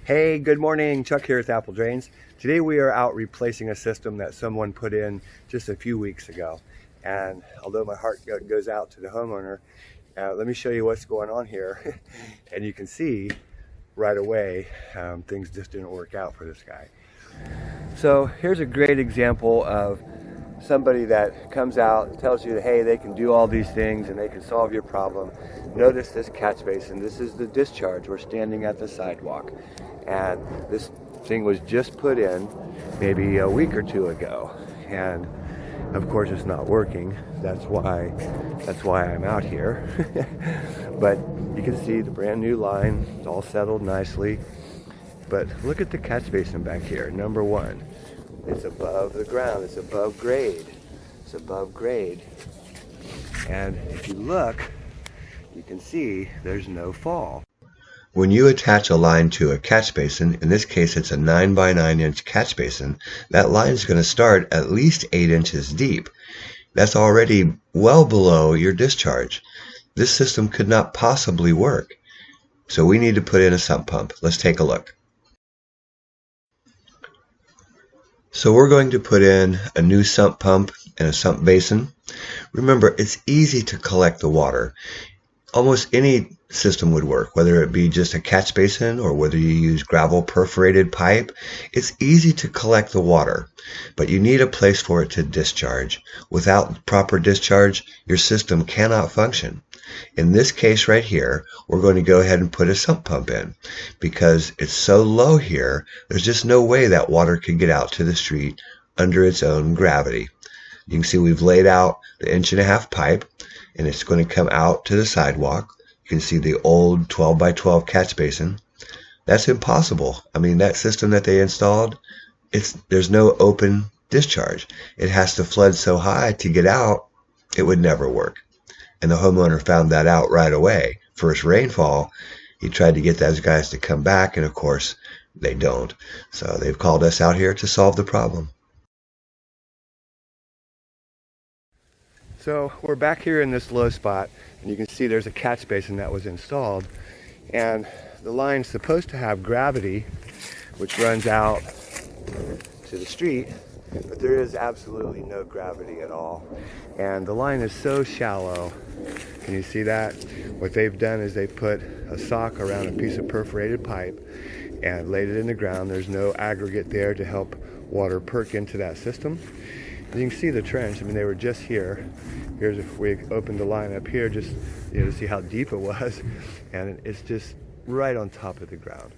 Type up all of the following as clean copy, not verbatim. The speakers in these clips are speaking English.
Hey, good morning. Chuck here with Apple Drains. Today we are out replacing a system that someone put in just a few weeks ago. And although my heart goes out to the homeowner, let me show you what's going on here. And you can see right away, things just didn't work out for this guy. So here's a great example of somebody that comes out, tells you, hey, they can do all these things and they can solve your problem. Notice this catch basin. This is the discharge. We're standing at the sidewalk. And this thing was just put in maybe a week or two ago. And of course it's not working. That's why I'm out here. But you can see the brand new line. It's all settled nicely. But look at the catch basin back here. Number one, it's above the ground. It's above grade. It's above grade. And if you look, you can see there's no fall. When you attach a line to a catch basin, in this case it's a 9 by 9 inch catch basin, that line is going to start at least 8 inches deep. That's already well below your discharge. This system could not possibly work. So we need to put in a sump pump. Let's take a look. So we're going to put in a new sump pump and a sump basin. Remember, it's easy to collect the water. Almost any system would work, whether it be just a catch basin or whether you use gravel perforated pipe. It's easy to collect the water, but you need a place for it to discharge. Without proper discharge, your system cannot function. In this case right here, we're going to go ahead and put a sump pump in because it's so low here, there's just no way that water could get out to the street under its own gravity. You can see we've laid out the 1.5-inch pipe and it's going to come out to the sidewalk. You can see the old 12 by 12 catch basin. That's impossible. I mean, that system that they installed, there's no open discharge. It has to flood so high to get out, it would never work. And the homeowner found that out right away. First rainfall, he tried to get those guys to come back, and of course, they don't. So they've called us out here to solve the problem. So we're back here in this low spot, and you can see there's a catch basin that was installed, and the line's supposed to have gravity, which runs out to the street, but there is absolutely no gravity at all. And the line is so shallow. Can you see that? What they've done is they put a sock around a piece of perforated pipe and laid it in the ground. There's no aggregate there to help water perk into that system. And you can see the trench. I mean, they were just here. Here's if we opened the line up here, just to see how deep it was, and it's just right on top of the ground.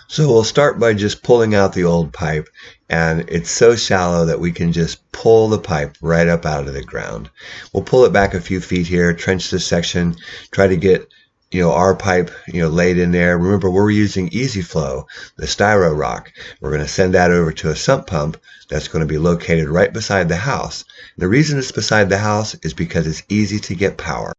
So we'll start by just pulling out the old pipe, and it's so shallow that we can just pull the pipe right up out of the ground. We'll pull it back a few feet here, trench this section, try to get our pipe laid in there. Remember, we're using Easy Flow, the Styro-Rock. We're going to send that over to a sump pump that's going to be located right beside the house. The reason it's beside the house is because it's easy to get power.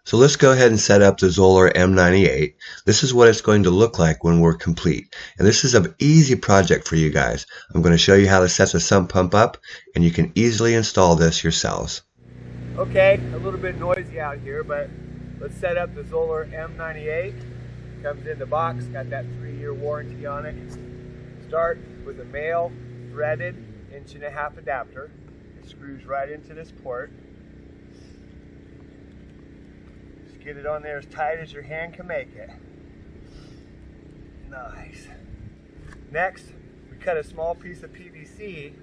So let's go ahead and set up the Zoller M98. This is what it's going to look like when we're complete. And this is an easy project for you guys. I'm going to show you how to set the sump pump up, and you can easily install this yourselves. Okay, a little bit noisy out here, but let's set up the Zoller M98. Comes in the box, got that 3-year warranty on it. Start with a male threaded 1.5-inch adapter. It screws right into this port. Get it on there as tight as your hand can make it. Nice. Next, we cut a small piece of PVC.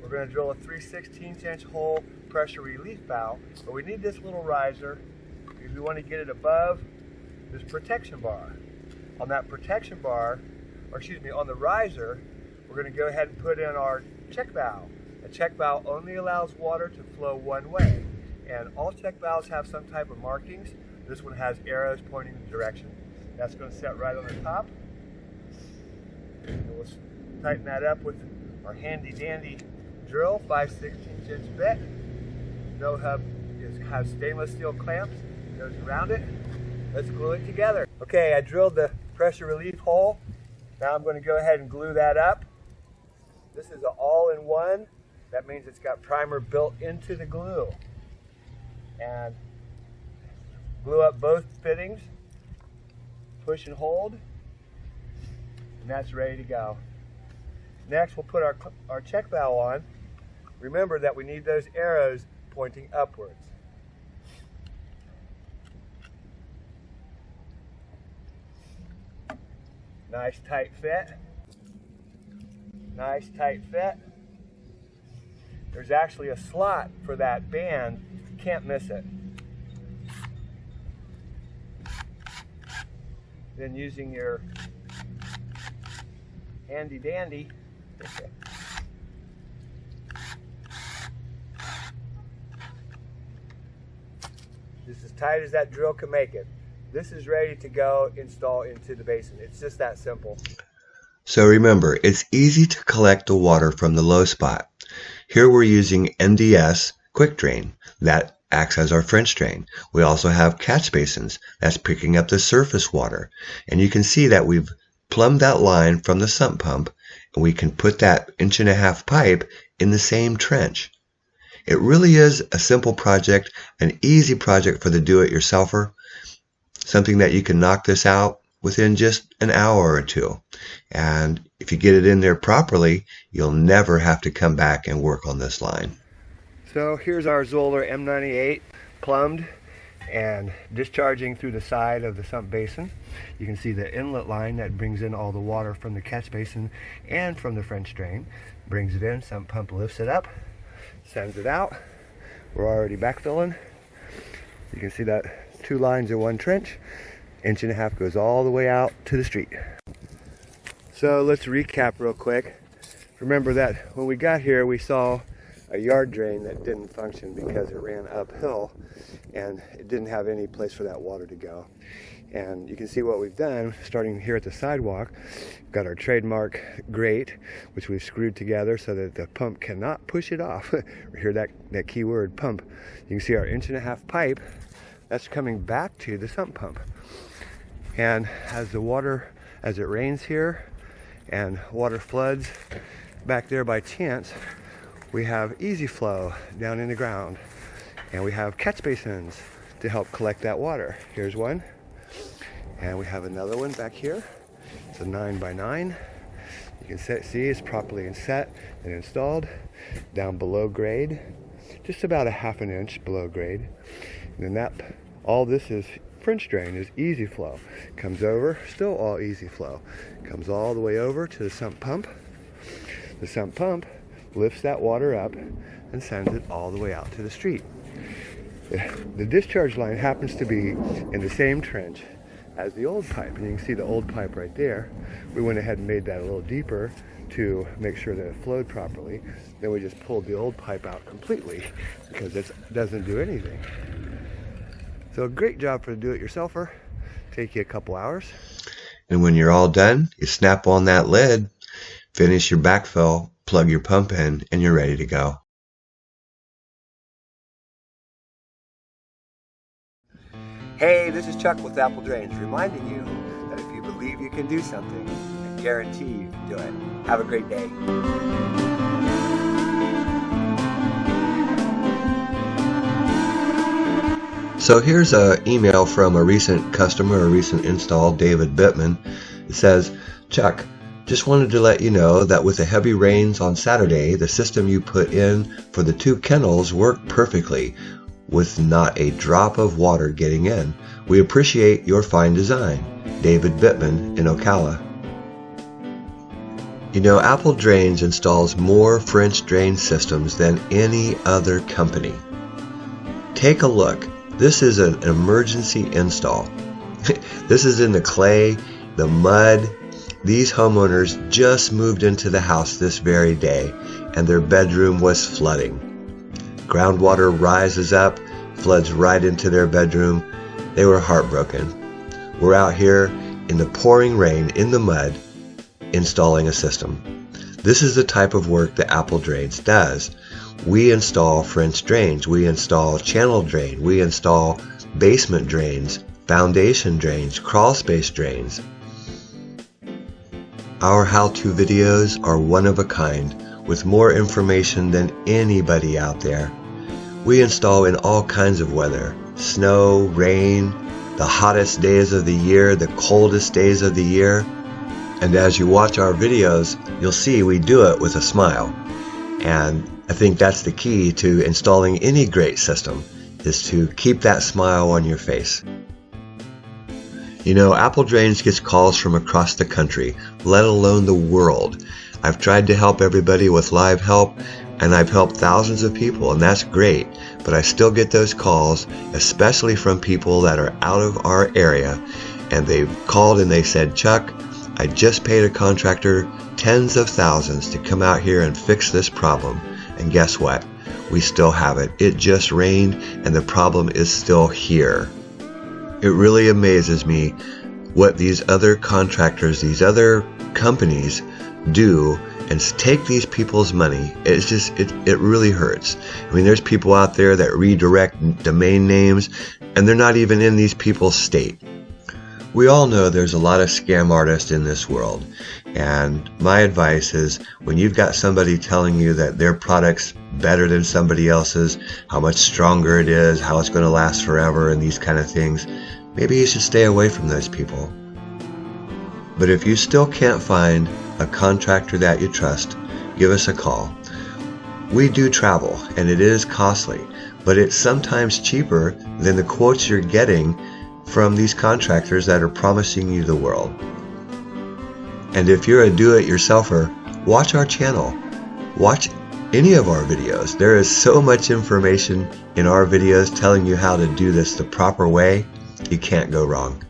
We're going to drill a 3/16-inch hole pressure relief valve, but we need this little riser because we want to get it above this protection bar. On that protection bar, on the riser, we're going to go ahead and put in our check valve. A check valve only allows water to flow one way, and all check valves have some type of markings. This one has arrows pointing in the direction. That's going to set right on the top. And we'll tighten that up with our handy dandy drill, 5/16-inch bit. No hub has stainless steel clamps. Goes around it. Let's glue it together. Okay, I drilled the pressure relief hole. Now I'm going to go ahead and glue that up. This is an all-in-one. That means it's got primer built into the glue. And glue up both fittings, push and hold, and that's ready to go. Next, we'll put our check valve on. Remember that we need those arrows pointing upwards. Nice tight fit. Nice tight fit. There's actually a slot for that band. You can't miss it. Then using your handy dandy, just as tight as that drill can make it. This is ready to go install into the basin. It's just that simple. So remember, it's easy to collect the water from the low spot. Here we're using NDS quick drain. That acts as our French drain. We also have catch basins. That's picking up the surface water. And you can see that we've plumbed that line from the sump pump, and we can put that 1.5-inch pipe in the same trench. It really is a simple project, an easy project for the do-it-yourselfer. Something that you can knock this out within just an hour or two. And if you get it in there properly, you'll never have to come back and work on this line. So here's our Zoller M98 plumbed and discharging through the side of the sump basin. You can see the inlet line that brings in all the water from the catch basin and from the French drain. Brings it in, sump pump lifts it up, sends it out. We're already backfilling. You can see that 2 lines in 1 trench. 1.5 inch goes all the way out to the street. So let's recap real quick. Remember that when we got here, we saw a yard drain that didn't function because it ran uphill and it didn't have any place for that water to go. And you can see what we've done, starting here at the sidewalk. We've got our trademark grate, which we've screwed together so that the pump cannot push it off. Hear that key word, pump. You can see our 1.5 inch pipe, that's coming back to the sump pump. And as the water, as it rains here and water floods back there by chance, we have easy flow down in the ground, and we have catch basins to help collect that water. Here's one, and we have another one back here. It's a 9x9. You can see it's properly set and installed down below grade, just about 1/2 inch below grade. And then all this is French drain, is easy flow. Comes over, still all easy flow. Comes all the way over to the sump pump. The sump pump lifts that water up and sends it all the way out to the street. The discharge line happens to be in the same trench as the old pipe, and you can see the old pipe right there. We went ahead and made that a little deeper to make sure that it flowed properly. Then we just pulled the old pipe out completely because it doesn't do anything. So a great job for the do-it-yourselfer. Take you a couple hours. And when you're all done, you snap on that lid, finish your backfill, plug your pump in, and you're ready to go. Hey, this is Chuck with Apple Drains, reminding you that if you believe you can do something, I guarantee you can do it. Have a great day. So here's an email from a recent customer, a recent install, David Bittman. It says, Chuck, just wanted to let you know that with the heavy rains on Saturday, the system you put in for the 2 kennels worked perfectly with not a drop of water getting in. We appreciate your fine design. David Bittman in Ocala. You know, Apple Drains installs more French drain systems than any other company. Take a look. This is an emergency install. This is in the clay, the mud. These homeowners just moved into the house this very day, and their bedroom was flooding. Groundwater rises up, floods right into their bedroom. They were heartbroken. We're out here in the pouring rain, in the mud, installing a system. This is the type of work that Apple Drains does. We install French drains, we install channel drain, we install basement drains, foundation drains, crawl space drains. Our how-to videos are one of a kind, with more information than anybody out there. We install in all kinds of weather, snow, rain, the hottest days of the year, the coldest days of the year. And as you watch our videos, you'll see we do it with a smile. And I think that's the key to installing any great system, is to keep that smile on your face. You know, Apple Drains gets calls from across the country, let alone the world. I've tried to help everybody with live help, and I've helped thousands of people, and that's great, but I still get those calls, especially from people that are out of our area, and they've called and they said, Chuck, I just paid a contractor tens of thousands to come out here and fix this problem, and guess what? We still have it. It just rained, and the problem is still here. It really amazes me what these other contractors, these other companies do and take these people's money. It's just, it really hurts. I mean, there's people out there that redirect domain names and they're not even in these people's state. We all know there's a lot of scam artists in this world, and my advice is when you've got somebody telling you that their product's better than somebody else's, how much stronger it is, how it's going to last forever, and these kind of things, maybe you should stay away from those people. But if you still can't find a contractor that you trust, give us a call. We do travel, and it is costly, but it's sometimes cheaper than the quotes you're getting from these contractors that are promising you the world. And if you're a do-it-yourselfer, watch our channel. Watch any of our videos. There is so much information in our videos telling you how to do this the proper way. You can't go wrong.